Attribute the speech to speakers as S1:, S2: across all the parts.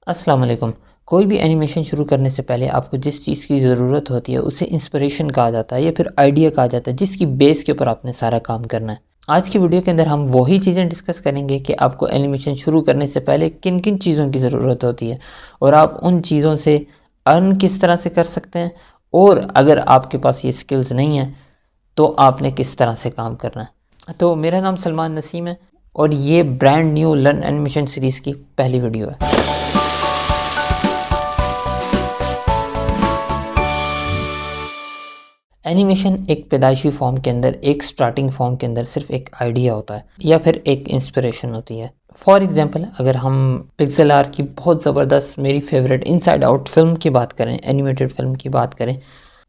S1: अस्सलाम वालेकुम। कोई भी एनिमेशन शुरू करने से पहले आपको जिस चीज़ की ज़रूरत होती है उसे इंस्पिरेशन कहा जाता है या फिर आइडिया कहा जाता है, जिसकी बेस के ऊपर आपने सारा काम करना है। आज की वीडियो के अंदर हम वही चीज़ें डिस्कस करेंगे कि आपको एनिमेशन शुरू करने से पहले किन किन चीज़ों की ज़रूरत होती है और आप उन चीज़ों से अर्न किस तरह से कर सकते हैं, और अगर आपके पास ये स्किल्स नहीं है तो आपने किस तरह से काम करना है। तो मेरा नाम सलमान नसीम है और ये brand new learn animation series की पहली वीडियो है। एनिमेशन एक पैदाइशी फॉर्म के अंदर, एक स्टार्टिंग फॉर्म के अंदर सिर्फ एक आइडिया होता है या फिर एक इंस्पिरेशन होती है। फॉर एग्जांपल, अगर हम पिक्सेल आर्ट की बहुत ज़बरदस्त, मेरी फेवरेट इनसाइड आउट फिल्म की बात करें, एनिमेटेड फिल्म की बात करें,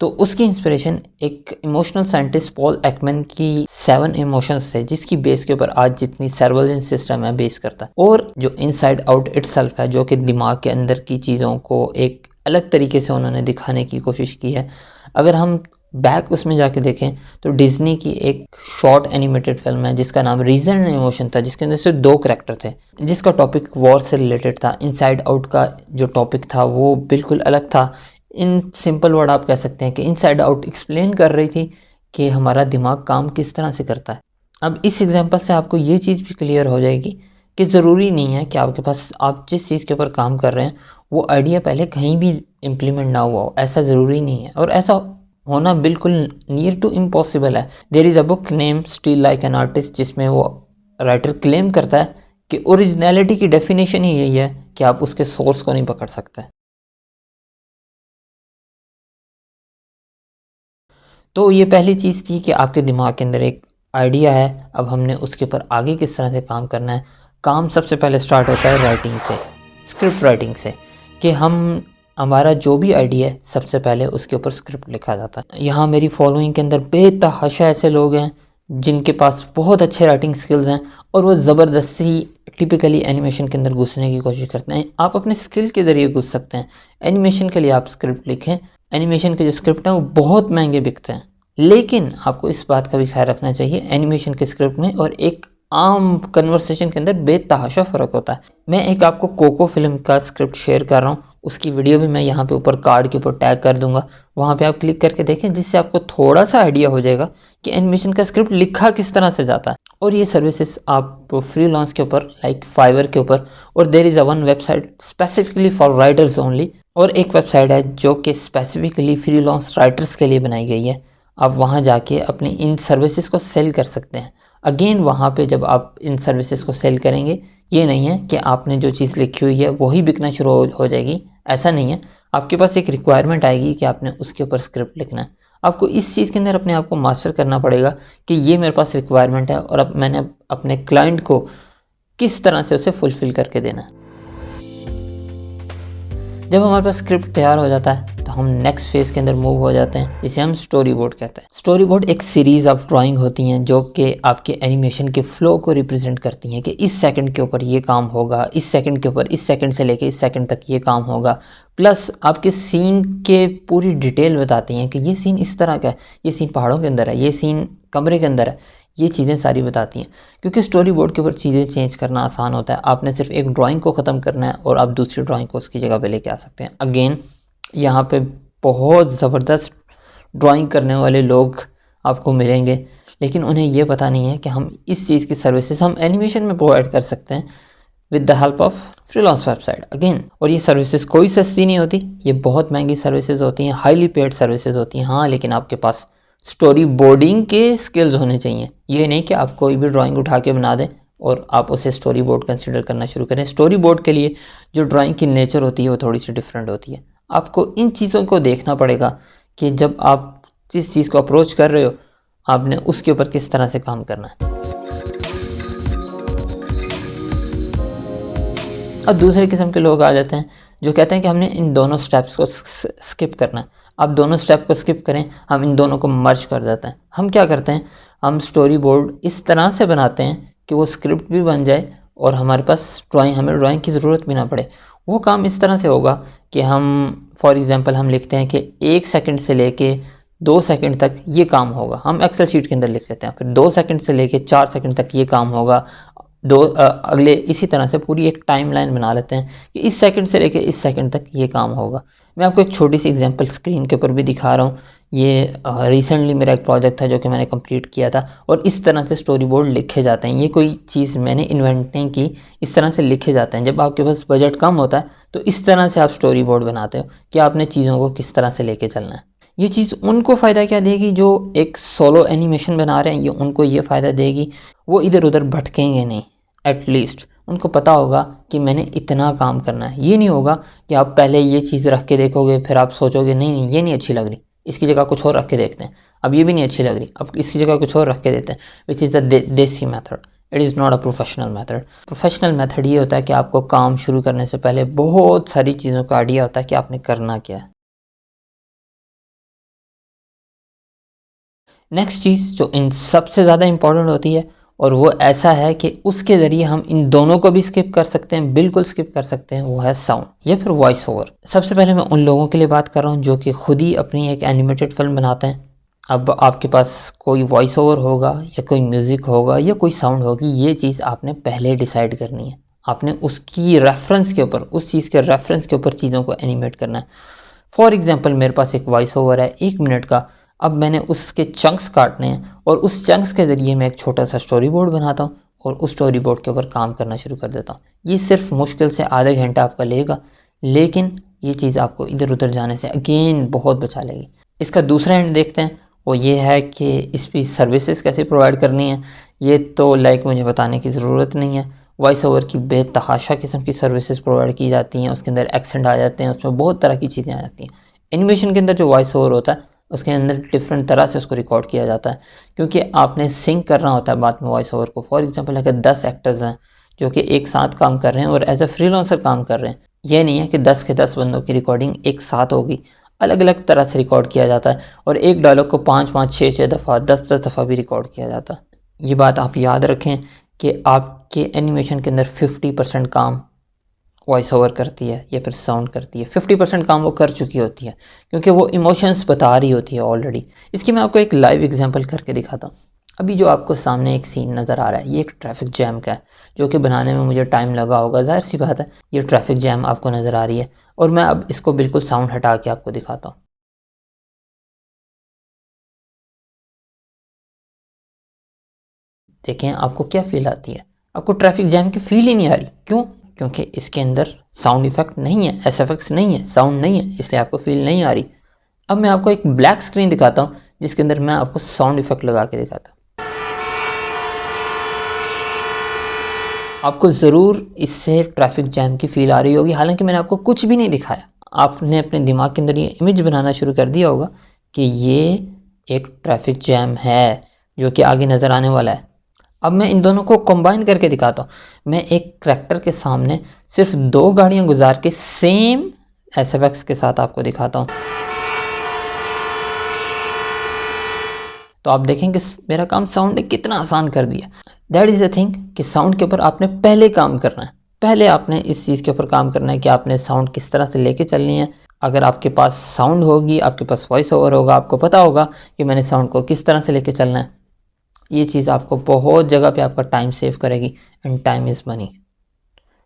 S1: तो उसकी इंस्पिरेशन एक इमोशनल साइंटिस्ट पॉल एकमैन की 7 इमोशंस थे, जिसकी बेस के ऊपर आज जितनी सर्वेलेंस सिस्टम है बेस करता है। और जो इनसाइड आउट इटसेल्फ है, जो कि दिमाग के अंदर की चीज़ों को एक अलग तरीके से उन्होंने दिखाने की कोशिश की है। अगर हम बैक उसमें जाके देखें तो डिज्नी की एक शॉर्ट एनिमेटेड फिल्म है जिसका नाम रीजन एंड इमोशन था, जिसके अंदर सिर्फ 2 करैक्टर थे, जिसका टॉपिक वॉर से रिलेटेड था। इनसाइड आउट का जो टॉपिक था वो बिल्कुल अलग था। इन सिंपल वर्ड आप कह सकते हैं कि इनसाइड आउट एक्सप्लेन कर रही थी कि हमारा दिमाग काम किस तरह से करता है। अब इस एग्जांपल से आपको ये चीज़ भी क्लियर हो जाएगी कि ज़रूरी नहीं है कि आपके पास, आप जिस चीज़ के ऊपर काम कर रहे हैं वो आइडिया पहले कहीं भी इम्प्लीमेंट ना हुआ हो, ऐसा ज़रूरी नहीं है, और ऐसा होना बिल्कुल नियर टू इम्पॉसिबल है। There is a book name still like an artist, जिसमें वो राइटर क्लेम करता है कि ओरिजिनलिटी की डेफिनेशन ही यही है कि आप उसके सोर्स को नहीं पकड़ सकते। तो ये पहली चीज़ थी कि आपके दिमाग के अंदर एक आइडिया है, अब हमने उसके ऊपर आगे किस तरह से काम करना है। काम सबसे पहले स्टार्ट होता है राइटिंग से, स्क्रिप्ट राइटिंग से, कि हमारा जो भी आइडिया है सबसे पहले उसके ऊपर स्क्रिप्ट लिखा जाता है। यहाँ मेरी फॉलोइंग के अंदर बेतहाशा ऐसे लोग हैं जिनके पास बहुत अच्छे राइटिंग स्किल्स हैं और वो ज़बरदस्ती टिपिकली एनिमेशन के अंदर घुसने की कोशिश करते हैं। आप अपने स्किल के ज़रिए घुस सकते हैं। एनिमेशन के लिए आप स्क्रिप्ट लिखें, एनिमेशन के जो स्क्रिप्ट हैं वो बहुत महंगे बिकते हैं, लेकिन आपको इस बात का भी ख्याल रखना चाहिए एनिमेशन के स्क्रिप्ट में और एक आम कन्वर्सेशन के अंदर बेतहाशा फ़र्क होता है। मैं एक आपको कोको फिल्म का स्क्रिप्ट शेयर कर रहा हूँ, उसकी वीडियो भी मैं यहाँ पे ऊपर कार्ड के ऊपर टैग कर दूंगा, वहाँ पे आप क्लिक करके देखें, जिससे आपको थोड़ा सा आइडिया हो जाएगा कि एनिमेशन का स्क्रिप्ट लिखा किस तरह से जाता है। और ये सर्विसेज आप फ्रीलांस के ऊपर, लाइक फाइवर के ऊपर, और there is a one website specifically for writers only, और एक वेबसाइट है जो कि स्पेसिफिकली फ्रीलांस राइटर्स के लिए बनाई गई है। आप वहाँ जाके अपनी इन सर्विसेज को सेल कर सकते हैं। अगेन वहाँ पे जब आप इन सर्विसेज को सेल करेंगे, ये नहीं है कि आपने जो चीज़ लिखी हुई है वही बिकना शुरू हो जाएगी, ऐसा नहीं है। आपके पास एक रिक्वायरमेंट आएगी कि आपने उसके ऊपर स्क्रिप्ट लिखना है। आपको इस चीज़ के अंदर अपने आप को मास्टर करना पड़ेगा कि ये मेरे पास रिक्वायरमेंट है और अब मैंने अपने क्लाइंट को किस तरह से उसे फुलफ़िल करके देना है। जब हमारे पास स्क्रिप्ट तैयार हो जाता है तो हम नेक्स्ट फेज़ के अंदर मूव हो जाते हैं, जिसे हम स्टोरी बोर्ड कहते हैं। स्टोरी बोर्ड एक सीरीज़ ऑफ ड्राइंग होती हैं जो कि आपके एनिमेशन के फ्लो को रिप्रेजेंट करती हैं कि इस सेकंड के ऊपर ये काम होगा, इस सेकंड के ऊपर, इस सेकंड से लेके इस सेकंड तक ये काम होगा। प्लस आपके सीन के पूरी डिटेल बताती हैं कि ये सीन इस तरह का है, ये सीन पहाड़ों के अंदर है, ये सीन कमरे के अंदर है, ये चीज़ें सारी बताती हैं। क्योंकि स्टोरी बोर्ड के ऊपर चीज़ें चेंज करना आसान होता है, आपने सिर्फ एक ड्राइंग को ख़त्म करना है और आप दूसरी ड्राइंग को उसकी जगह पे लेके आ सकते हैं। अगेन यहाँ पे बहुत ज़बरदस्त ड्राइंग करने वाले लोग आपको मिलेंगे, लेकिन उन्हें ये पता नहीं है कि हम इस चीज़ की सर्विसेज हम एनिमेशन में प्रोवाइड कर सकते हैं with the help of freelance website again. और ये सर्विसेज कोई सस्ती नहीं होती, ये बहुत महंगी सर्विसेज होती हैं, हाईली पेड सर्विसेज होती हैं। हाँ, लेकिन आपके पास स्टोरी बोर्डिंग के स्किल्स होने चाहिए। ये नहीं कि आप कोई भी ड्राइंग उठा के बना दें और आप उसे स्टोरी बोर्ड कंसिडर करना शुरू करें। स्टोरी बोर्ड के लिए जो ड्राइंग की नेचर होती है वो थोड़ी सी डिफरेंट होती है। आपको इन चीज़ों को देखना पड़ेगा कि जब आप जिस चीज़ को अप्रोच कर रहे हो, आपने उसके ऊपर किस तरह से काम करना है। अब दूसरे किस्म के लोग आ जाते हैं जो कहते हैं कि हमने इन दोनों स्टेप्स को स्किप करना है। आप दोनों स्टेप को स्किप करें, हम इन दोनों को मर्ज कर देते हैं। हम क्या करते हैं, हम स्टोरी बोर्ड इस तरह से बनाते हैं कि वो स्क्रिप्ट भी बन जाए और हमारे पास हमें ड्राइंग की ज़रूरत भी ना पड़े। वो काम इस तरह से होगा कि हम फॉर एग्ज़ाम्पल हम लिखते हैं कि 1 सेकंड से लेके 2 सेकंड तक ये काम होगा। हम एक्सेल शीट के अंदर लिख लेते हैं, फिर 2 सेकंड से लेके 4 सेकंड तक ये काम होगा, अगले इसी तरह से पूरी एक टाइमलाइन बना लेते हैं कि इस सेकंड से लेकर इस सेकंड तक ये काम होगा। मैं आपको एक छोटी सी एग्जांपल स्क्रीन के ऊपर भी दिखा रहा हूँ। ये रिसेंटली मेरा एक प्रोजेक्ट था जो कि मैंने कंप्लीट किया था, और इस तरह से स्टोरी बोर्ड लिखे जाते हैं। ये कोई चीज़ मैंने इन्वेंट नहीं की, इस तरह से लिखे जाते हैं। जब आपके पास बजट कम होता है तो इस तरह से आप स्टोरी बोर्ड बनाते हो कि आपने चीज़ों को किस तरह से लेके चलना है। ये चीज़ उनको फ़ायदा क्या देगी जो एक सोलो एनिमेशन बना रहे हैं, ये उनको ये फ़ायदा देगी, वो इधर उधर भटकेंगे नहीं। एटलीस्ट उनको पता होगा कि मैंने इतना काम करना है। ये नहीं होगा कि आप पहले ये चीज़ रख के देखोगे, फिर आप सोचोगे नहीं नहीं ये नहीं अच्छी लग रही, इसकी जगह कुछ और रख के देखते हैं, अब ये भी नहीं अच्छी लग रही, अब इसकी जगह कुछ और रख के देते हैं, विच इज़ द देसी method. It is not a professional method. Professional method ये होता है कि आपको काम शुरू करने से पहले बहुत सारी चीज़ों का आइडिया होता है कि आपने करना क्या है। नेक्स्ट चीज़ जो इन सबसे ज़्यादा इम्पॉर्टेंट होती है, और वो ऐसा है कि उसके ज़रिए हम इन दोनों को भी स्किप कर सकते हैं, बिल्कुल स्किप कर सकते हैं, वो है साउंड या फिर वॉइस ओवर। सबसे पहले मैं उन लोगों के लिए बात कर रहा हूँ जो कि खुद ही अपनी एक एनिमेटेड फिल्म बनाते हैं। अब आपके पास कोई वॉइस ओवर होगा या कोई म्यूज़िक होगा या कोई साउंड होगी, ये चीज़ आपने पहले डिसाइड करनी है। आपने उसकी रेफरेंस के ऊपर, उस चीज़ के रेफरेंस के ऊपर चीज़ों को एनिमेट करना है। फॉर एग्जांपल मेरे पास एक वॉइस ओवर है 1 मिनट का। अब मैंने उसके चंक्स काटने हैं और उस चंक्स के ज़रिए मैं एक छोटा सा स्टोरी बोर्ड बनाता हूँ और उस स्टोरी बोर्ड के ऊपर काम करना शुरू कर देता हूँ। ये सिर्फ मुश्किल से आधे घंटा आपका लेगा, लेकिन ये चीज़ आपको इधर उधर जाने से अगेन बहुत बचा लेगी। इसका दूसरा एंड देखते हैं, वो ये है कि इस पर सर्विसेज कैसे प्रोवाइड करनी है। ये तो मुझे बताने की ज़रूरत नहीं है। वॉइस ओवर की बेतहाशा किस्म की सर्विसेज प्रोवाइड की जाती हैं, उसके अंदर एक्सेंट आ जाते हैं, उसमें बहुत तरह की चीज़ें आ जाती हैं। एनिमेशन के अंदर जो वॉइस ओवर होता है उसके अंदर डिफरेंट तरह से उसको रिकॉर्ड किया जाता है, क्योंकि आपने सिंक करना होता है बाद में वॉइस ओवर को। फॉर एग्जांपल अगर 10 एक्टर्स हैं जो कि एक साथ काम कर रहे हैं और एज अ फ्रीलांसर काम कर रहे हैं, ये नहीं है कि 10 के 10 बंदों की रिकॉर्डिंग एक साथ होगी, अलग अलग तरह से रिकॉर्ड किया जाता है और एक डायलॉग को 5-5, 6-6 दफ़ा, 10-10 दफ़ा भी रिकॉर्ड किया जाता है। ये बात आप याद रखें कि आपके एनिमेशन के अंदर 50% काम वॉइस ओवर करती है या फिर साउंड करती है। 50% काम वो कर चुकी होती है क्योंकि वो इमोशंस बता रही होती है ऑलरेडी। इसकी मैं आपको एक लाइव एग्जांपल करके दिखाता हूँ। अभी जो आपको सामने एक सीन नज़र आ रहा है, ये एक ट्रैफिक जैम का है जो कि बनाने में मुझे टाइम लगा होगा, जाहिर सी बात है। ये ट्रैफिक जैम आपको नज़र आ रही है और मैं अब इसको बिल्कुल साउंड हटा के आपको दिखाता हूँ। देखें आपको क्या फील आती है। आपको ट्रैफिक जैम की फील ही नहीं आ रही। क्यों? क्योंकि इसके अंदर साउंड इफेक्ट नहीं है, एसएफएक्स नहीं है, साउंड नहीं है, इसलिए आपको फील नहीं आ रही। अब मैं आपको एक ब्लैक स्क्रीन दिखाता हूँ जिसके अंदर मैं आपको साउंड इफेक्ट लगा के दिखाता हूँ। आपको ज़रूर इससे ट्रैफिक जैम की फील आ रही होगी, हालांकि मैंने आपको कुछ भी नहीं दिखाया। आपने अपने दिमाग के अंदर ये इमेज बनाना शुरू कर दिया होगा कि ये एक ट्रैफिक जैम है जो कि आगे नज़र आने वाला है। अब मैं इन दोनों को कंबाइन करके दिखाता हूँ। मैं एक ट्रैक्टर के सामने सिर्फ 2 गाड़ियाँ गुजार के सेम एसएफएक्स के साथ आपको दिखाता हूँ, तो आप देखेंगे मेरा काम साउंड ने कितना आसान कर दिया। दैट इज़ द थिंग कि साउंड के ऊपर आपने पहले काम करना है। पहले आपने इस चीज़ के ऊपर काम करना है कि आपने साउंड किस तरह से लेके चलनी है। अगर आपके पास साउंड होगी, आपके पास वॉइस ओवर होगा, आपको पता होगा कि मैंने साउंड को किस तरह से लेके चलना है। ये चीज़ आपको बहुत जगह पे आपका टाइम सेव करेगी, and time is money.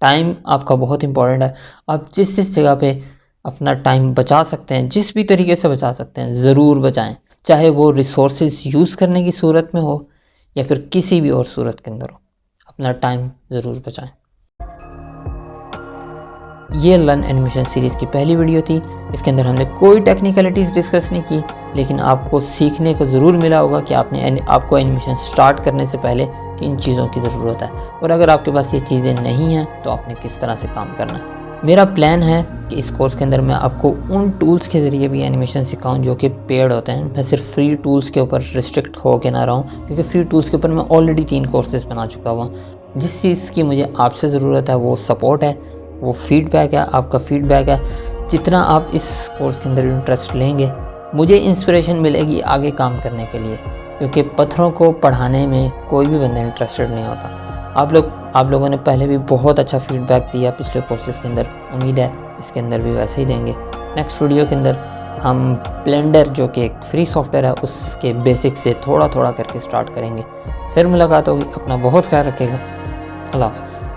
S1: Time आपका बहुत इंपॉर्टेंट है। आप जिस जिस जगह पे अपना टाइम बचा सकते हैं, जिस भी तरीके से बचा सकते हैं, ज़रूर बचाएं। चाहे वो रिसोर्सेज यूज़ करने की सूरत में हो या फिर किसी भी और सूरत के अंदर हो, अपना टाइम ज़रूर बचाएं। ये लर्न एनिमेशन सीरीज़ की पहली वीडियो थी। इसके अंदर हमने कोई टेक्निकलिटीज़ डिस्कस नहीं की, लेकिन आपको सीखने को ज़रूर मिला होगा कि आपको एनिमेशन स्टार्ट करने से पहले किन चीज़ों की ज़रूरत है, और अगर आपके पास ये चीज़ें नहीं हैं तो आपने किस तरह से काम करना है। मेरा प्लान है कि इस कोर्स के अंदर मैं आपको उन टूल्स के ज़रिए भी एनिमेशन सिखाऊं जो कि पेड होते हैं। मैं सिर्फ फ्री टूल्स के ऊपर रिस्ट्रिक्ट हो के ना रहूं, क्योंकि फ्री टूल्स के ऊपर मैं ऑलरेडी 3 कोर्सेज बना चुका हुआ। जिस चीज़ की मुझे आपसे ज़रूरत है वो सपोर्ट है, वो फीडबैक है, आपका फीडबैक है। जितना आप इस कोर्स के अंदर इंटरेस्ट लेंगे, मुझे इंस्पिरेशन मिलेगी आगे काम करने के लिए, क्योंकि पत्थरों को पढ़ाने में कोई भी बंदा इंटरेस्टेड नहीं होता। आप लोगों ने पहले भी बहुत अच्छा फीडबैक दिया पिछले कोर्सेज़ के अंदर, उम्मीद है इसके अंदर भी वैसे ही देंगे। नेक्स्ट वीडियो के अंदर हम ब्लेंडर जो कि एक फ्री सॉफ्टवेयर है उसके बेसिक से थोड़ा थोड़ा करके स्टार्ट करेंगे। फिर मुलाकात होगी। अपना बहुत ख्याल रखिएगा। अल्लाह हाफ़िज़।